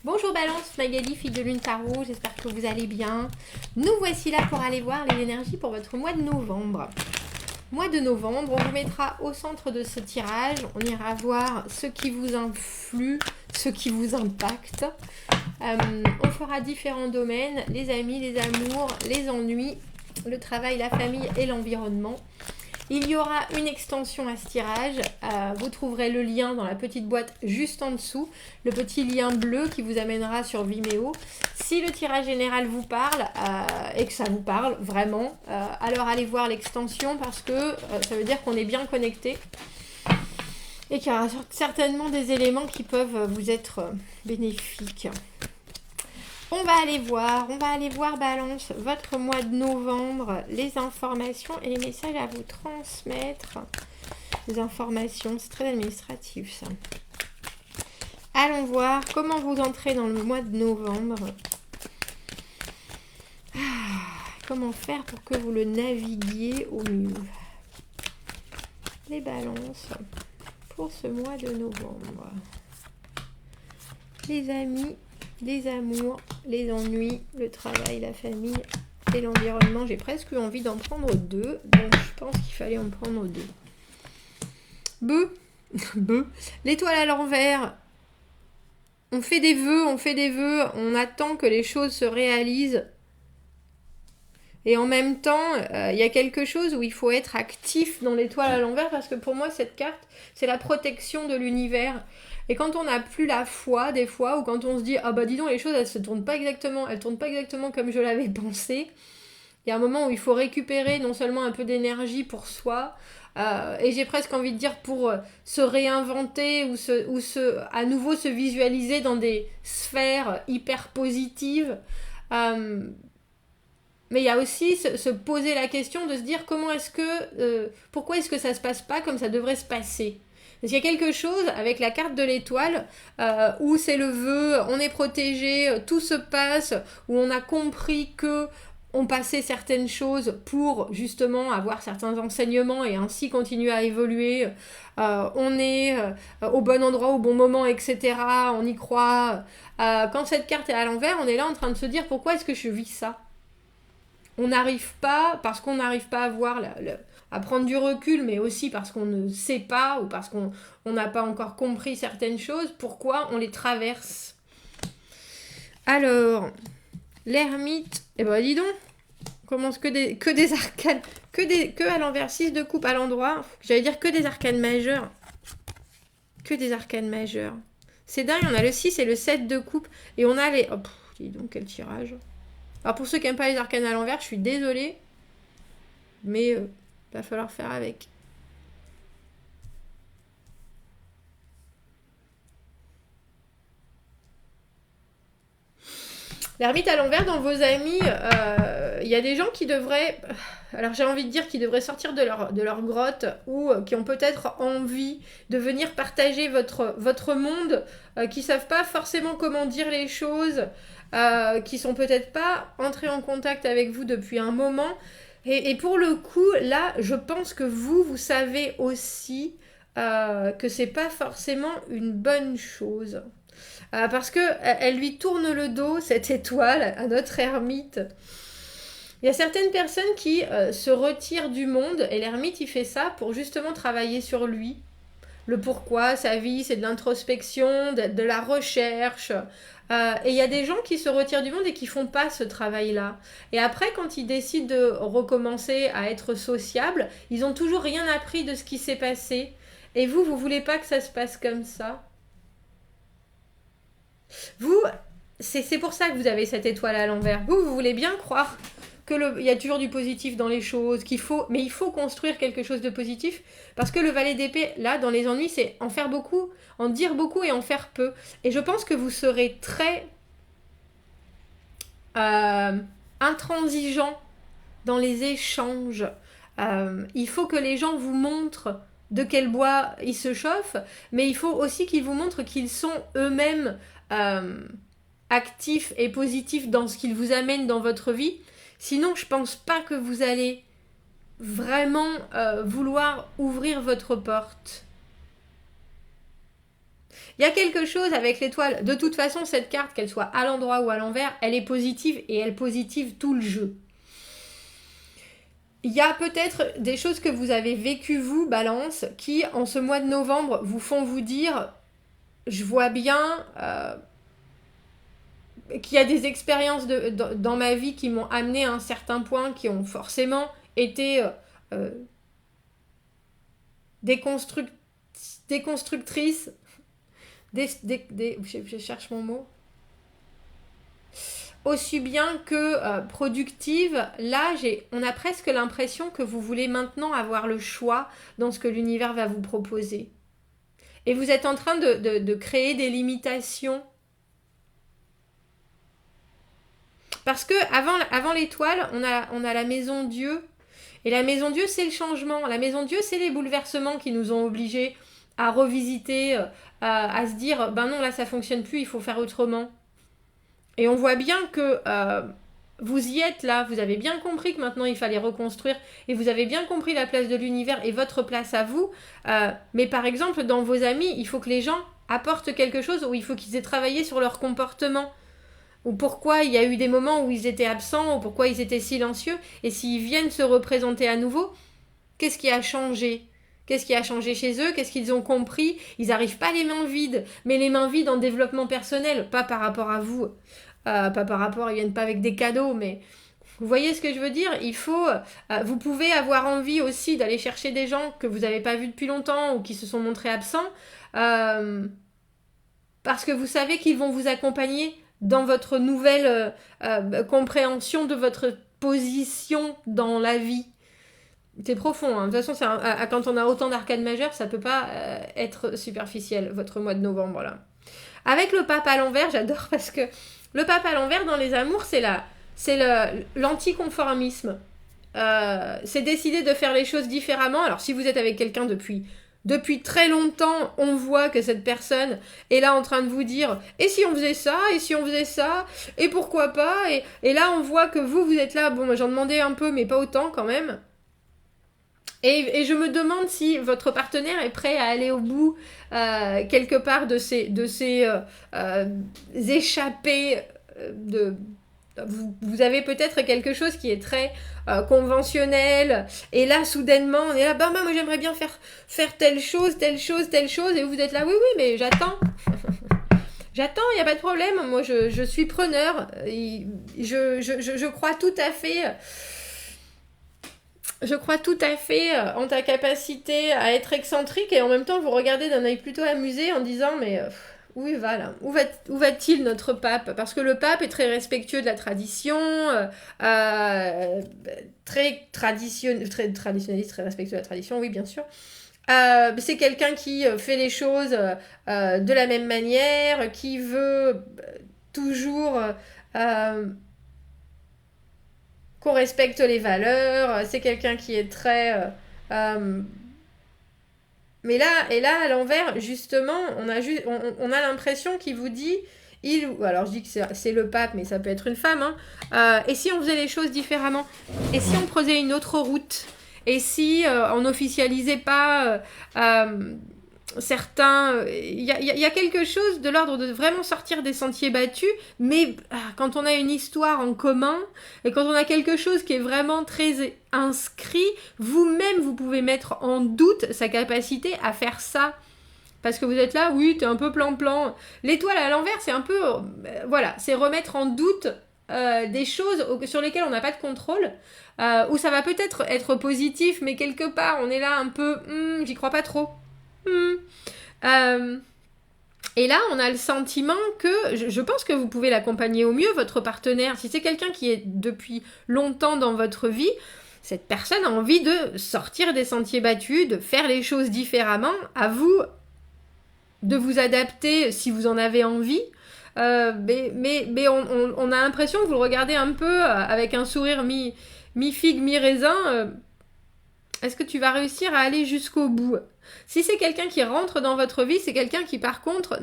Bonjour Balance, Magali, fille de Lune Tarot, j'espère que vous allez bien. Nous voici là pour aller voir les énergies pour votre mois de novembre. Mois de novembre, on vous mettra au centre de ce tirage. On ira voir ce qui vous influe, ce qui vous impacte. On fera différents domaines, les amis, les amours, les ennuis, le travail, la famille et l'environnement. Il y aura une extension à ce tirage, vous trouverez le lien dans la petite boîte juste en dessous, le petit lien bleu qui vous amènera sur Vimeo. Si le tirage général vous parle et que ça vous parle vraiment, alors allez voir l'extension parce que ça veut dire qu'on est bien connecté et qu'il y aura certainement des éléments qui peuvent vous être bénéfiques. On va aller voir Balance, votre mois de novembre, les informations et les messages à vous transmettre. Les informations, c'est très administratif ça. Allons voir comment vous entrez dans le mois de novembre. Comment faire pour que vous le naviguiez au mieux. Les balances pour ce mois de novembre. Les amis, les amours, les ennuis, le travail, la famille et l'environnement. J'ai presque eu envie d'en prendre deux, donc je pense qu'il fallait en prendre deux. L'étoile à l'envers. On fait des vœux, on attend que les choses se réalisent. Et en même temps, il y a quelque chose où il faut être actif dans l'étoile à l'envers parce que pour moi, cette carte, c'est la protection de l'univers. Et quand on n'a plus la foi, des fois, ou quand on se dit « Ah bah dis donc, les choses, elles tournent pas exactement comme je l'avais pensé », il y a un moment où il faut récupérer non seulement un peu d'énergie pour soi, et j'ai presque envie de dire pour se réinventer ou à nouveau se visualiser dans des sphères hyper positives. Mais il y a aussi se poser la question de se dire pourquoi est-ce que ça se passe pas comme ça devrait se passer. Parce qu'il y a quelque chose avec la carte de l'étoile où c'est le vœu, on est protégé, tout se passe, où on a compris que on passait certaines choses pour justement avoir certains enseignements et ainsi continuer à évoluer. On est au bon endroit, au bon moment, etc. On y croit. Quand cette carte est à l'envers, on est là en train de se dire pourquoi est-ce que je vis ça ? On n'arrive pas, parce qu'on n'arrive pas à voir à prendre du recul, mais aussi parce qu'on ne sait pas ou parce qu'on n'a pas encore compris certaines choses, pourquoi on les traverse. Alors, l'ermite, eh ben dis donc, on commence que des arcanes, que à l'envers, 6 de coupe à l'endroit, j'allais dire que des arcanes majeures. Que des arcanes majeures. C'est dingue, on a le 6 et le 7 de coupe, et on a les... Oh, dis donc, quel tirage. Alors pour ceux qui n'aiment pas les arcanes à l'envers, je suis désolée, mais va falloir faire avec. L'ermite à l'envers, dans vos amis, il y a des gens qui devraient, alors j'ai envie de dire qu'ils devraient sortir de leur grotte ou qui ont peut-être envie de venir partager votre monde, qui ne savent pas forcément comment dire les choses, qui sont peut-être pas entrés en contact avec vous depuis un moment. Et pour le coup, là, je pense que vous savez aussi que c'est pas forcément une bonne chose. Parce que elle lui tourne le dos, cette étoile, à notre ermite. Il y a certaines personnes qui se retirent du monde, et l'ermite, il fait ça pour justement travailler sur lui. Le pourquoi, sa vie, c'est de l'introspection, de la recherche. Et il y a des gens qui se retirent du monde et qui font pas ce travail-là. Et après, quand ils décident de recommencer à être sociables, ils ont toujours rien appris de ce qui s'est passé. Et vous voulez pas que ça se passe comme ça ? Vous, c'est pour ça que vous avez cette étoile à l'envers. Vous voulez bien croire qu'il y a toujours du positif dans les choses, mais il faut construire quelque chose de positif, parce que le valet d'épée, là, dans les ennuis, c'est en faire beaucoup, en dire beaucoup et en faire peu. Et je pense que vous serez très intransigeant dans les échanges. Il faut que les gens vous montrent de quel bois ils se chauffent, mais il faut aussi qu'ils vous montrent qu'ils sont eux-mêmes actifs et positifs dans ce qu'ils vous amènent dans votre vie. Sinon, je pense pas que vous allez vraiment vouloir ouvrir votre porte. Il y a quelque chose avec l'étoile. De toute façon, cette carte, qu'elle soit à l'endroit ou à l'envers, elle est positive et elle positive tout le jeu. Il y a peut-être des choses que vous avez vécues, vous, Balance, qui, en ce mois de novembre, vous font vous dire, je vois bien qu'il y a des expériences dans ma vie qui m'ont amené à un certain point, qui ont forcément été déconstructrices, je cherche mon mot, aussi bien que productive. Là, on a presque l'impression que vous voulez maintenant avoir le choix dans ce que l'univers va vous proposer. Et vous êtes en train de créer des limitations. Parce que avant l'étoile, on a la maison Dieu. Et la maison Dieu, c'est le changement. La maison Dieu, c'est les bouleversements qui nous ont obligés à revisiter, à se dire, ben non, là, ça fonctionne plus, il faut faire autrement. Et on voit bien que vous y êtes là, vous avez bien compris que maintenant il fallait reconstruire et vous avez bien compris la place de l'univers et votre place à vous. Mais par exemple, dans vos amis, il faut que les gens apportent quelque chose ou il faut qu'ils aient travaillé sur leur comportement. Ou pourquoi il y a eu des moments où ils étaient absents ou pourquoi ils étaient silencieux. Et s'ils viennent se représenter à nouveau, qu'est-ce qui a changé ? Qu'est-ce qui a changé chez eux? Qu'est-ce qu'ils ont compris? Ils n'arrivent pas les mains vides, mais les mains vides en développement personnel, pas par rapport à vous. Pas par rapport, ils viennent pas avec des cadeaux, mais vous voyez ce que je veux dire? Il faut, vous pouvez avoir envie aussi d'aller chercher des gens que vous n'avez pas vus depuis longtemps ou qui se sont montrés absents, parce que vous savez qu'ils vont vous accompagner dans votre nouvelle compréhension de votre position dans la vie. C'est profond, hein. De toute façon, quand on a autant d'arcades majeures, ça peut pas être superficiel, votre mois de novembre, là. Avec le pape à l'envers, j'adore parce que le pape à l'envers, dans les amours, c'est l'anticonformisme. C'est décider de faire les choses différemment. Alors, si vous êtes avec quelqu'un depuis très longtemps, on voit que cette personne est là en train de vous dire « Et si on faisait ça? Et si on faisait ça? Et pourquoi pas ?» Et là, on voit que vous êtes là, bon, j'en demandais un peu, mais pas autant quand même. Et je me demande si votre partenaire est prêt à aller au bout quelque part de ces échappées vous avez peut-être quelque chose qui est très conventionnel et là soudainement on est là bah moi j'aimerais bien faire telle chose et vous êtes là oui mais j'attends j'attends, il n'y a pas de problème, moi je suis preneur, je crois tout à fait. Je crois tout à fait en ta capacité à être excentrique et en même temps vous regardez d'un œil plutôt amusé en disant mais où il va là? Où va-t-il notre pape? Parce que le pape est très respectueux de la tradition, très traditionnaliste, très respectueux de la tradition, oui bien sûr. C'est quelqu'un qui fait les choses de la même manière, qui veut toujours qu'on respecte les valeurs, c'est quelqu'un qui est très... mais là, à l'envers, justement, on a l'impression qu'il vous dit, alors je dis que c'est le pape, mais ça peut être une femme, hein, et si on faisait les choses différemment? Et si on prenait une autre route? Et si on n'officialisait pas certains... Il y a quelque chose de l'ordre de vraiment sortir des sentiers battus, mais quand on a une histoire en commun, et quand on a quelque chose qui est vraiment très inscrit, vous-même, vous pouvez mettre en doute sa capacité à faire ça. Parce que vous êtes là, oui, t'es un peu plan-plan. L'étoile à l'envers, c'est un peu... voilà, c'est remettre en doute des choses sur lesquelles on n'a pas de contrôle, où ça va peut-être être positif, mais quelque part, on est là un peu... j'y crois pas trop. Et là, on a le sentiment que, je pense que vous pouvez l'accompagner au mieux, votre partenaire. Si c'est quelqu'un qui est depuis longtemps dans votre vie, cette personne a envie de sortir des sentiers battus, de faire les choses différemment. À vous de vous adapter si vous en avez envie. Mais on a l'impression que vous le regardez un peu avec un sourire mi-figue, mi-raisin. Est-ce que tu vas réussir à aller jusqu'au bout? Si c'est quelqu'un qui rentre dans votre vie, c'est quelqu'un qui par contre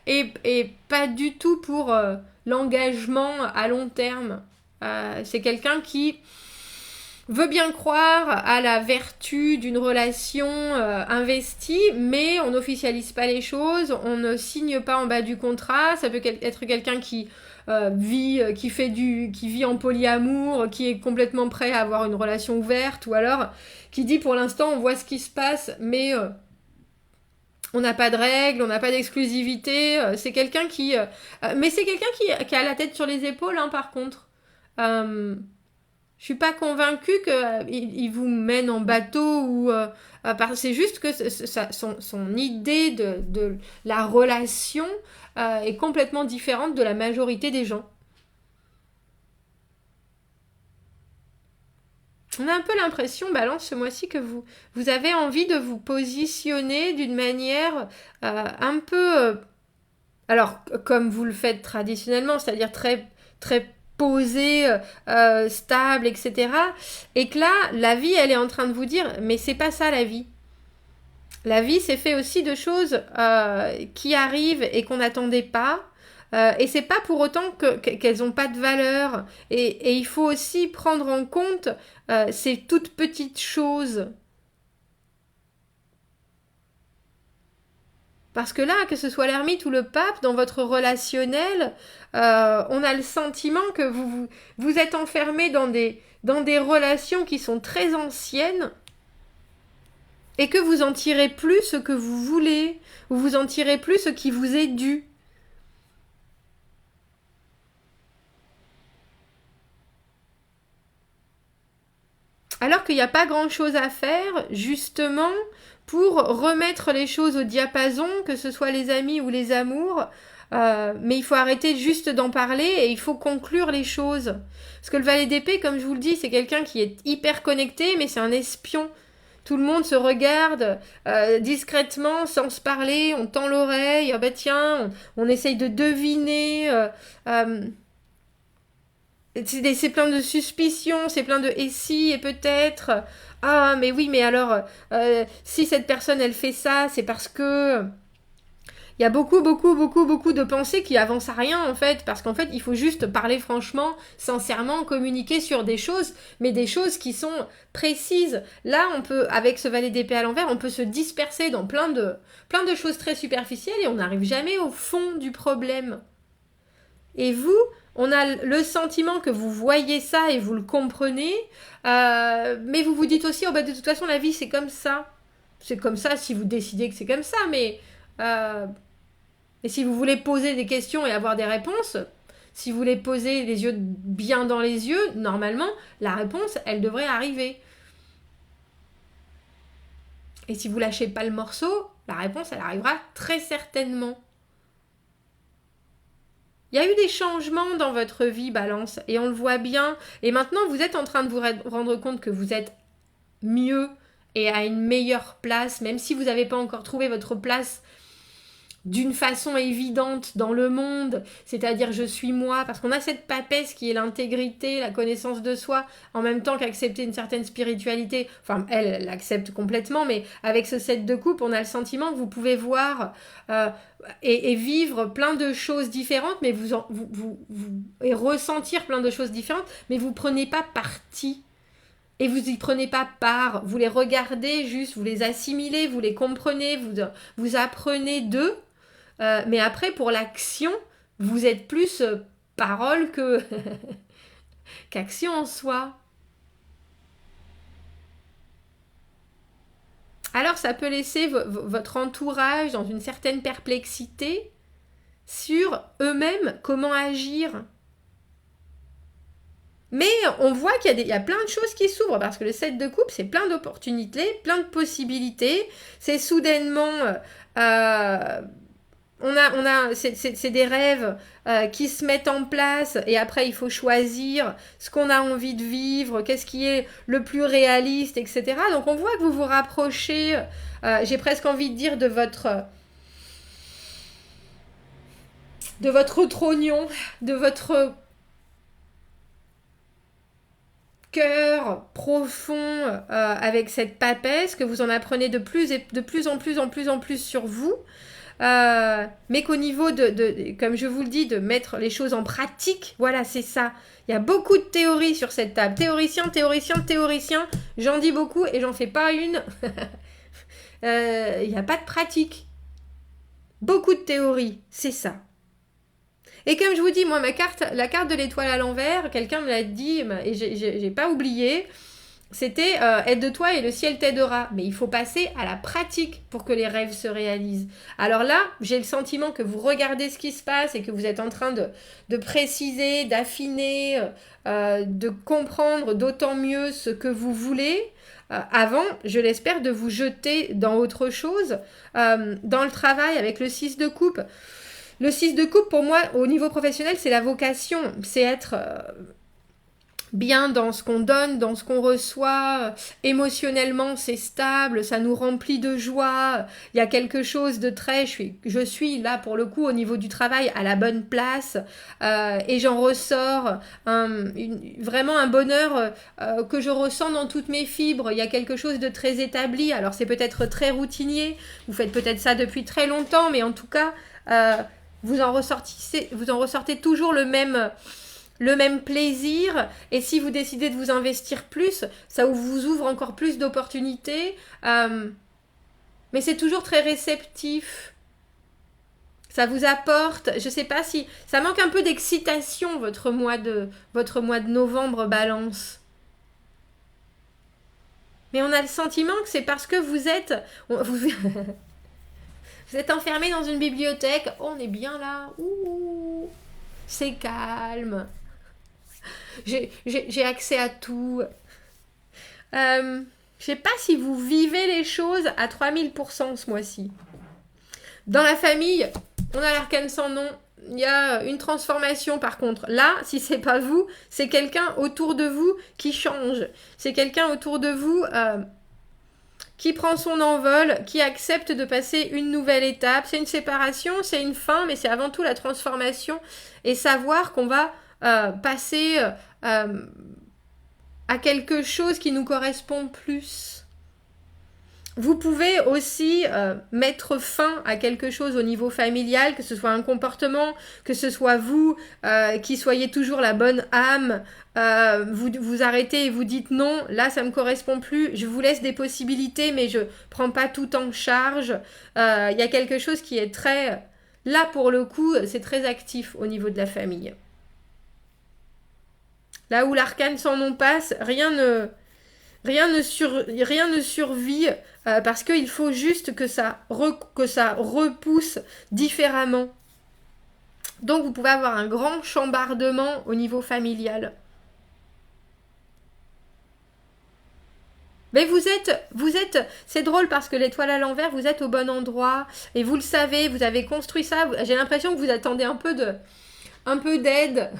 est pas du tout pour l'engagement à long terme. C'est quelqu'un qui veut bien croire à la vertu d'une relation investie, mais on n'officialise pas les choses, on ne signe pas en bas du contrat. Ça peut être quelqu'un qui qui vit en polyamour, qui est complètement prêt à avoir une relation ouverte, ou alors qui dit pour l'instant on voit ce qui se passe, mais on n'a pas de règles, on n'a pas d'exclusivité. C'est quelqu'un mais c'est quelqu'un qui a la tête sur les épaules, hein, par contre. Je suis pas convaincue qu'il vous mène en bateau ou c'est juste que son idée de la relation est complètement différente de la majorité des gens. On a un peu l'impression, Balance, ce mois-ci, que vous avez envie de vous positionner d'une manière un peu... alors, comme vous le faites traditionnellement, c'est-à-dire très, très posé, stable, etc. Et que là, la vie, elle est en train de vous dire, mais c'est pas ça la vie. La vie, c'est fait aussi de choses qui arrivent et qu'on n'attendait pas. Et c'est pas pour autant qu'elles n'ont pas de valeur. Et il faut aussi prendre en compte ces toutes petites choses. Parce que là, que ce soit l'ermite ou le pape, dans votre relationnel, on a le sentiment que vous êtes enfermé dans des relations qui sont très anciennes et que vous en tirez plus ce que vous voulez, ou vous en tirez plus ce qui vous est dû. Alors qu'il n'y a pas grand-chose à faire, justement, pour remettre les choses au diapason, que ce soit les amis ou les amours. Mais il faut arrêter juste d'en parler et il faut conclure les choses. Parce que le valet d'épée, comme je vous le dis, c'est quelqu'un qui est hyper connecté, mais c'est un espion. Tout le monde se regarde discrètement, sans se parler, on tend l'oreille, ah bah tiens, on essaye de deviner... c'est plein de suspicions, c'est plein de et si et peut-être. Ah, mais oui, mais alors, si cette personne elle fait ça, c'est parce que. Il y a beaucoup de pensées qui avancent à rien en fait, parce qu'en fait il faut juste parler franchement, sincèrement, communiquer sur des choses, mais des choses qui sont précises. Là on peut, avec ce valet d'épée à l'envers, on peut se disperser dans plein de choses très superficielles et on n'arrive jamais au fond du problème. Et vous, on a le sentiment que vous voyez ça et vous le comprenez, mais vous vous dites aussi, oh bah de toute façon la vie c'est comme ça. C'est comme ça si vous décidez que c'est comme ça, mais et si vous voulez poser des questions et avoir des réponses, si vous voulez poser les yeux bien dans les yeux, normalement la réponse elle devrait arriver. Et si vous lâchez pas le morceau, la réponse elle arrivera très certainement. Il y a eu des changements dans votre vie, Balance, et on le voit bien. Et maintenant, vous êtes en train de vous rendre compte que vous êtes mieux et à une meilleure place, même si vous n'avez pas encore trouvé votre place d'une façon évidente dans le monde, c'est-à-dire je suis moi, parce qu'on a cette papesse qui est l'intégrité, la connaissance de soi, en même temps qu'accepter une certaine spiritualité, enfin elle l'accepte complètement, mais avec ce 7 de coupe, on a le sentiment que vous pouvez voir et vivre plein de choses différentes, mais et ressentir plein de choses différentes, mais vous prenez pas parti. Et vous y prenez pas part, vous les regardez juste, vous les assimilez, vous les comprenez, vous apprenez d'eux. Mais après, pour l'action, vous êtes plus parole qu'action en soi. Alors, ça peut laisser votre entourage dans une certaine perplexité sur eux-mêmes, comment agir. Mais on voit qu'il y a plein de choses qui s'ouvrent, parce que le 7 de coupe, c'est plein d'opportunités, plein de possibilités. C'est soudainement... c'est des rêves qui se mettent en place et après il faut choisir ce qu'on a envie de vivre, qu'est-ce qui est le plus réaliste, etc. Donc on voit que vous vous rapprochez, j'ai presque envie de dire de votre trognon, de votre cœur profond avec cette papesse, que vous en apprenez de plus en plus sur vous. mais qu'au niveau comme je vous le dis, de mettre les choses en pratique, voilà, c'est ça. Il y a beaucoup de théories sur cette table. Théoricien, j'en dis beaucoup et j'en fais pas une. Il n'y a pas de pratique. Beaucoup de théories, c'est ça. Et comme je vous dis, moi, la carte de l'étoile à l'envers, quelqu'un me l'a dit et j'ai pas oublié, c'était aide-toi et le ciel t'aidera. Mais il faut passer à la pratique pour que les rêves se réalisent. Alors là, j'ai le sentiment que vous regardez ce qui se passe et que vous êtes en train de préciser, d'affiner, de comprendre d'autant mieux ce que vous voulez. Avant, je l'espère, de vous jeter dans autre chose, dans le travail avec le 6 de coupe. Le 6 de coupe, pour moi, au niveau professionnel, c'est la vocation, c'est être bien dans ce qu'on donne, dans ce qu'on reçoit, émotionnellement c'est stable, ça nous remplit de joie, il y a quelque chose de très, je suis là pour le coup au niveau du travail à la bonne place et j'en ressors vraiment un bonheur que je ressens dans toutes mes fibres, il y a quelque chose de très établi, alors c'est peut-être très routinier, vous faites peut-être ça depuis très longtemps, mais en tout cas vous en ressortez toujours le même plaisir, et si vous décidez de vous investir plus, ça vous ouvre encore plus d'opportunités, mais c'est toujours très réceptif, ça vous apporte, je sais pas si, ça manque un peu d'excitation votre mois de novembre, Balance. Mais on a le sentiment que c'est parce que vous êtes enfermé dans une bibliothèque, on est bien là, ouh, c'est calme. J'ai accès à tout. Je sais pas si vous vivez les choses à 3000% ce mois-ci. Dans la famille, on a l'arcane sans nom. Il y a une transformation par contre. Là, si c'est pas vous, c'est quelqu'un autour de vous qui change. C'est quelqu'un autour de vous qui prend son envol, qui accepte de passer une nouvelle étape. C'est une séparation, c'est une fin, mais c'est avant tout la transformation et savoir qu'on va passer à quelque chose qui nous correspond plus. Vous pouvez aussi mettre fin à quelque chose au niveau familial, que ce soit un comportement, que ce soit vous qui soyez toujours la bonne âme, vous arrêtez et vous dites non, là ça me correspond plus, je vous laisse des possibilités mais je prends pas tout en charge. Il y a quelque chose qui est très... Là pour le coup, c'est très actif au niveau de la famille. Là où l'arcane sans nom passe, rien ne survit parce qu'il faut juste que ça repousse différemment. Donc vous pouvez avoir un grand chambardement au niveau familial. Mais vous êtes, c'est drôle parce que l'étoile à l'envers, vous êtes au bon endroit et vous le savez, vous avez construit ça. J'ai l'impression que vous attendez un peu d'aide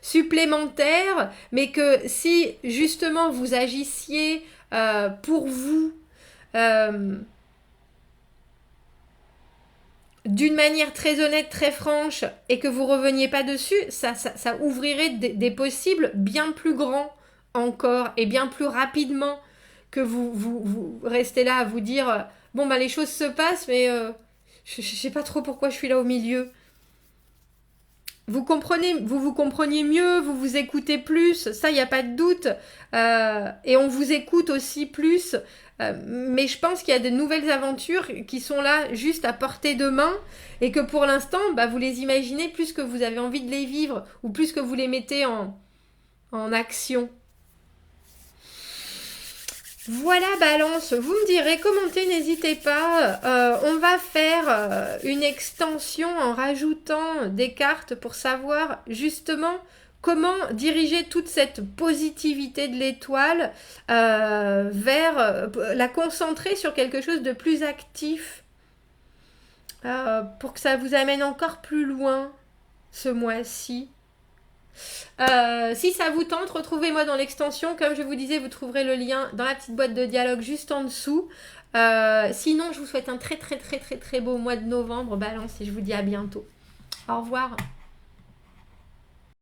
supplémentaire, mais que si justement vous agissiez pour vous d'une manière très honnête, très franche, et que vous reveniez pas dessus, ça ouvrirait des possibles bien plus grands encore et bien plus rapidement que vous restez là à vous dire bon bah les choses se passent mais je sais pas trop pourquoi je suis là au milieu. Vous vous compreniez mieux, vous vous écoutez plus, ça, il n'y a pas de doute. Et on vous écoute aussi plus. Mais je pense qu'il y a de nouvelles aventures qui sont là juste à portée de main et que pour l'instant, bah, vous les imaginez plus que vous avez envie de les vivre ou plus que vous les mettez en action. Voilà, Balance, vous me direz, commentez, n'hésitez pas. On va faire une extension en rajoutant des cartes pour savoir justement comment diriger toute cette positivité de l'étoile vers la concentrer sur quelque chose de plus actif pour que ça vous amène encore plus loin ce mois-ci. Si ça vous tente, retrouvez-moi dans l'extension. Comme je vous disais, vous trouverez le lien dans la petite boîte de dialogue juste en dessous. Sinon, je vous souhaite un très très très très très beau mois de novembre, Balance, et je vous dis à bientôt. Au revoir.